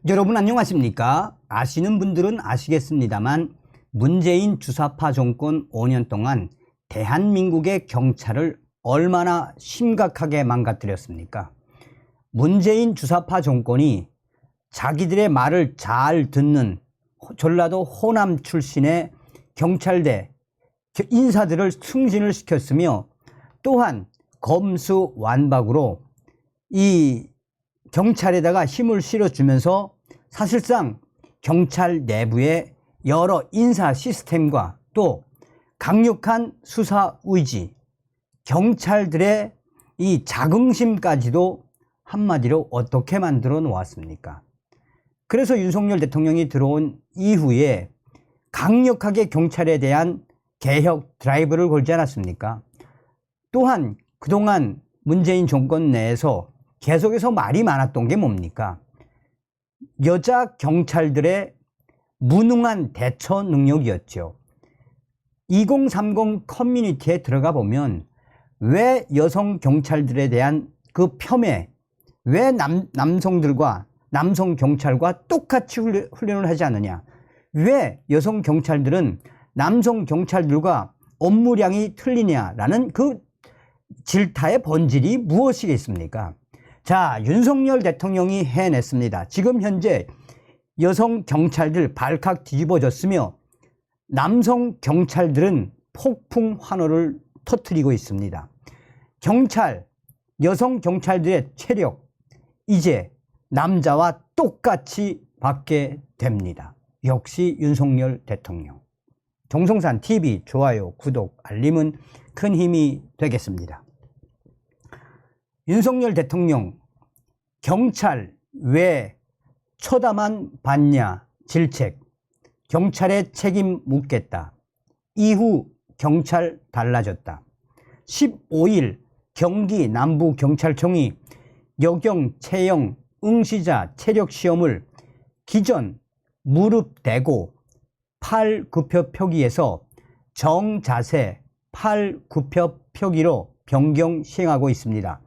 여러분 안녕하십니까? 아시는 분들은 아시겠습니다만 문재인 주사파 정권 5년 동안 대한민국의 경찰을 얼마나 심각하게 망가뜨렸습니까? 문재인 주사파 정권이 자기들의 말을 잘 듣는 전라도 호남 출신의 경찰대 인사들을 승진을 시켰으며, 또한 검수완박으로 이 경찰에다가 힘을 실어주면서 사실상 경찰 내부의 여러 인사 시스템과 또 강력한 수사 의지, 경찰들의 이 자긍심까지도 한마디로 어떻게 만들어 놓았습니까? 그래서 윤석열 대통령이 들어온 이후에 강력하게 경찰에 대한 개혁 드라이브를 걸지 않았습니까? 또한 그동안 문재인 정권 내에서 계속해서 말이 많았던 게 뭡니까? 여자 경찰들의 무능한 대처 능력이었죠. 2030 커뮤니티에 들어가 보면 왜 여성 경찰들에 대한 그 폄훼, 왜 남성들과 남성 경찰과 똑같이 훈련을 하지 않느냐, 왜 여성 경찰들은 남성 경찰들과 업무량이 틀리냐라는 그 질타의 본질이 무엇이겠습니까? 자, 윤석열 대통령이 해냈습니다. 지금 현재 여성 경찰들 발칵 뒤집어졌으며 남성 경찰들은 폭풍 환호를 터뜨리고 있습니다. 경찰, 여성 경찰들의 체력 이제 남자와 똑같이 받게 됩니다. 역시 윤석열 대통령. 정성산 TV 좋아요, 구독, 알림은 큰 힘이 되겠습니다. 윤석열 대통령, 경찰 왜 쳐다만 봤냐 질책, 경찰의 책임 묻겠다. 이후 경찰 달라졌다. 15일 경기 남부경찰청이 여경, 채영, 응시자 체력시험을 기존 무릎 대고 팔 굽혀 펴기에서 정자세 팔 굽혀 펴기로 변경 시행하고 있습니다.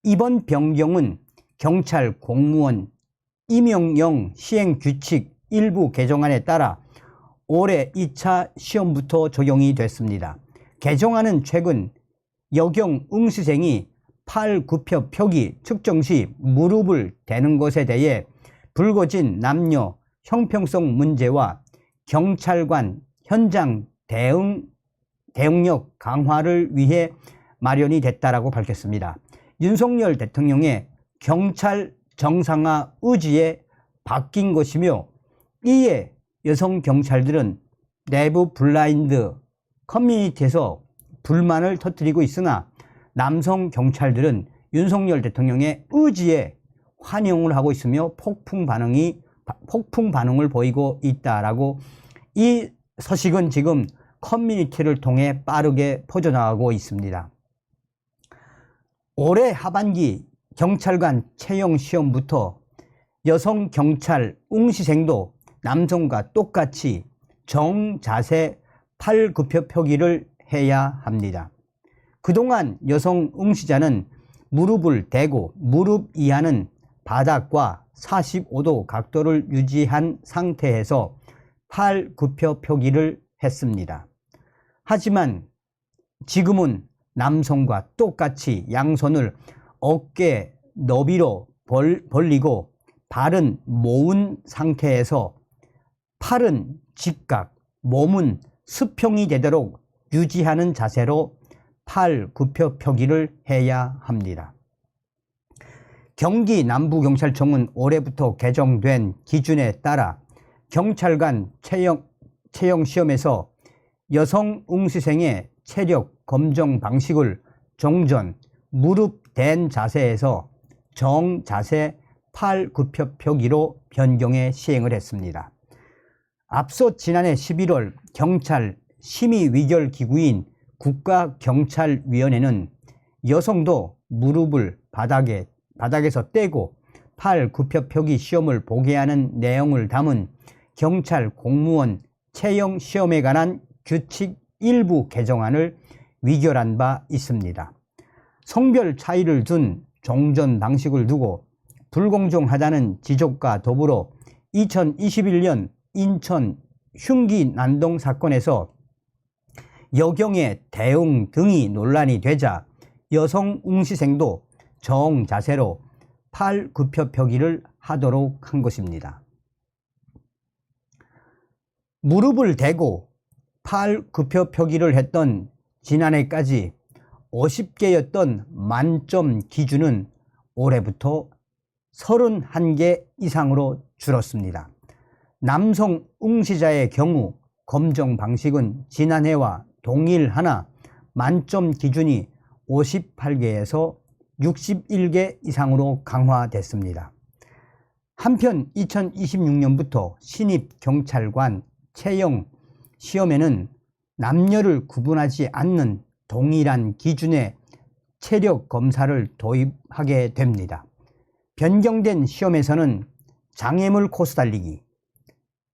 이번 변경은 경찰 공무원 임용령 시행규칙 일부 개정안에 따라 올해 2차 시험부터 적용이 됐습니다. 개정안은 최근 여경 응시생이 팔 굽혀 펴기 측정 시 무릎을 대는 것에 대해 불거진 남녀 형평성 문제와 경찰관 현장 대응력 강화를 위해 마련이 됐다라고 밝혔습니다. 윤석열 대통령의 경찰 정상화 의지에 바뀐 것이며, 이에 여성 경찰들은 내부 블라인드 커뮤니티에서 불만을 터뜨리고 있으나 남성 경찰들은 윤석열 대통령의 의지에 환영을 하고 있으며 폭풍 반응을 보이고 있다라고, 이 소식은 지금 커뮤니티를 통해 빠르게 퍼져나가고 있습니다. 올해 하반기 경찰관 채용 시험부터 여성 경찰 응시생도 남성과 똑같이 정자세 팔 굽혀 펴기를 해야 합니다. 그동안 여성 응시자는 무릎을 대고 무릎 이하는 바닥과 45도 각도를 유지한 상태에서 팔 굽혀 펴기를 했습니다. 하지만 지금은 남성과 똑같이 양손을 어깨 너비로 벌리고 발은 모은 상태에서 팔은 직각, 몸은 수평이 되도록 유지하는 자세로 팔 굽혀 펴기를 해야 합니다. 경기남부경찰청은 올해부터 개정된 기준에 따라 경찰관 채용 시험에서 여성 응시생의 체력 검정 방식을 종전 무릎 댄 자세에서 정자세 팔 굽혀 펴기로 변경해 시행을 했습니다. 앞서 지난해 11월 경찰 심의위결기구인 국가경찰위원회는 여성도 무릎을 바닥에서 떼고 팔 굽혀 펴기 시험을 보게 하는 내용을 담은 경찰 공무원 채용 시험에 관한 규칙 일부 개정안을 위결한 바 있습니다. 성별 차이를 둔 종전 방식을 두고 불공정하다는 지적과 더불어 2021년 인천 흉기 난동 사건에서 여경의 대응 등이 논란이 되자 여성 웅시생도 정자세로 팔 굽혀 펴기를 하도록 한 것입니다. 무릎을 대고 팔 굽혀 펴기를 했던 지난해까지 50개였던 만점 기준은 올해부터 31개 이상으로 줄었습니다. 남성 응시자의 경우 검정 방식은 지난해와 동일하나 만점 기준이 58개에서 61개 이상으로 강화됐습니다. 한편 2026년부터 신입 경찰관 채용 시험에는 남녀를 구분하지 않는 동일한 기준의 체력 검사를 도입하게 됩니다. 변경된 시험에서는 장애물 코스 달리기,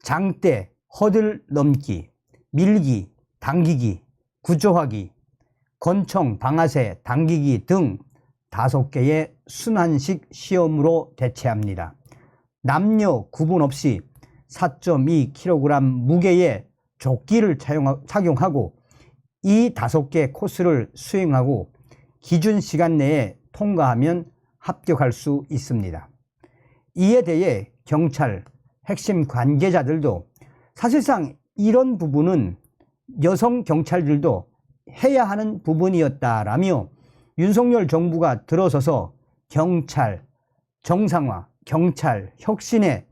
장대, 허들 넘기, 밀기, 당기기, 구조하기, 권총, 방아쇠, 당기기 등 5개의 순환식 시험으로 대체합니다. 남녀 구분 없이 4.2kg 무게의 조끼를 착용하고 이 5개 코스를 수행하고 기준 시간 내에 통과하면 합격할 수 있습니다. 이에 대해 경찰 핵심 관계자들도 사실상 이런 부분은 여성 경찰들도 해야 하는 부분이었다라며 윤석열 정부가 들어서서 경찰 정상화, 경찰 혁신에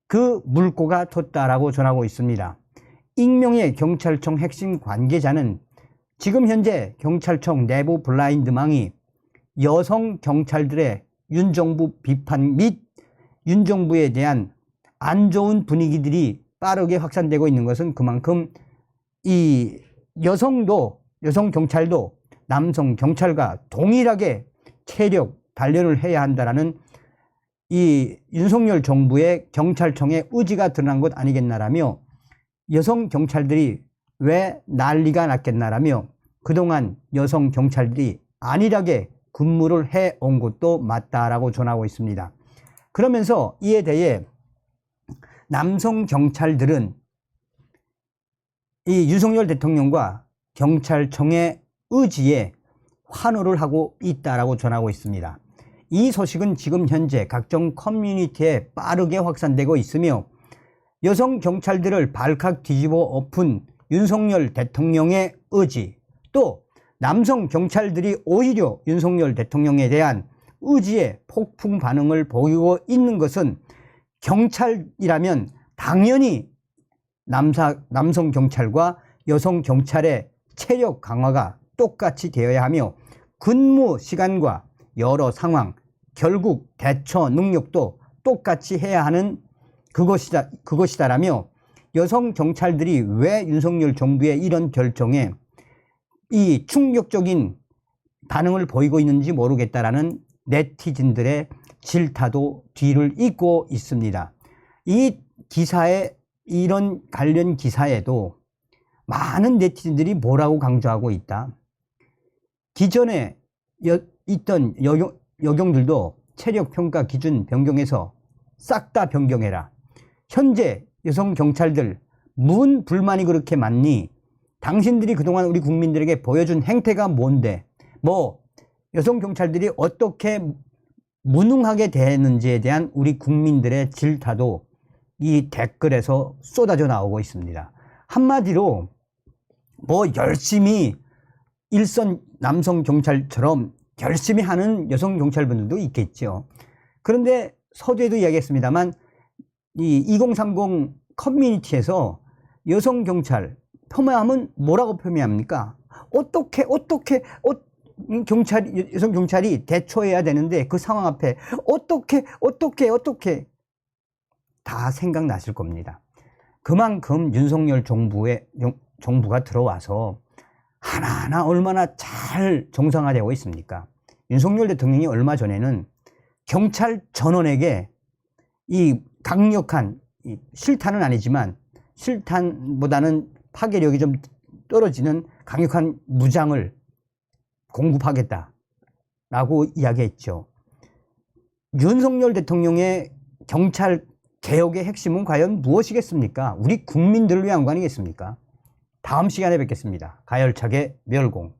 그 물꼬가 텄다라고 전하고 있습니다. 익명의 경찰청 핵심 관계자는 지금 현재 경찰청 내부 블라인드망이 여성 경찰들의 윤정부 비판 및 윤정부에 대한 안 좋은 분위기들이 빠르게 확산되고 있는 것은 그만큼 이 여성 경찰도 남성 경찰과 동일하게 체력 단련을 해야 한다라는 이 윤석열 정부의 경찰청의 의지가 드러난 것 아니겠나라며 여성 경찰들이 왜 난리가 났겠나라며 그동안 여성 경찰들이 안일하게 근무를 해온 것도 맞다라고 전하고 있습니다. 그러면서 이에 대해 남성 경찰들은 이 윤석열 대통령과 경찰청의 의지에 환호를 하고 있다라고 전하고 있습니다. 이 소식은 지금 현재 각종 커뮤니티에 빠르게 확산되고 있으며 여성 경찰들을 발칵 뒤집어 엎은 윤석열 대통령의 의지, 또 남성 경찰들이 오히려 윤석열 대통령에 대한 의지에 폭풍 반응을 보이고 있는 것은 경찰이라면 당연히 남성 경찰과 여성 경찰의 체력 강화가 똑같이 되어야 하며 근무 시간과 여러 상황, 결국 대처 능력도 똑같이 해야 하는 그것이다라며 여성 경찰들이 왜 윤석열 정부의 이런 결정에 이 충격적인 반응을 보이고 있는지 모르겠다라는 네티즌들의 질타도 뒤를 잇고 있습니다. 이 기사에 이런 관련 기사에도 많은 네티즌들이 뭐라고 강조하고 있다. 기존에 있던 여경들도 체력평가 기준 변경해서 싹 다 변경해라. 현재 여성 경찰들 무슨 불만이 그렇게 많니? 당신들이 그동안 우리 국민들에게 보여준 행태가 뭔데? 뭐 여성 경찰들이 어떻게 무능하게 대했는지에 대한 우리 국민들의 질타도 이 댓글에서 쏟아져 나오고 있습니다. 한마디로 뭐 열심히 일선 남성 경찰처럼 열심히 하는 여성 경찰분들도 있겠죠. 그런데 서두에도 이야기했습니다만 이 2030 커뮤니티에서 여성 경찰 폄하하면 뭐라고 폄하합니까? 어떻게 여성 경찰이 대처해야 되는데 그 상황 앞에 어떻게 다 생각나실 겁니다. 그만큼 윤석열 정부가 들어와서 하나하나 얼마나 잘 정상화되고 있습니까? 윤석열 대통령이 얼마 전에는 경찰 전원에게 이 강력한 실탄은 아니지만 실탄보다는 파괴력이 좀 떨어지는 강력한 무장을 공급하겠다라고 이야기했죠. 윤석열 대통령의 경찰 개혁의 핵심은 과연 무엇이겠습니까? 우리 국민들을 위한 거 아니겠습니까? 다음 시간에 뵙겠습니다. 가열차게 멸공.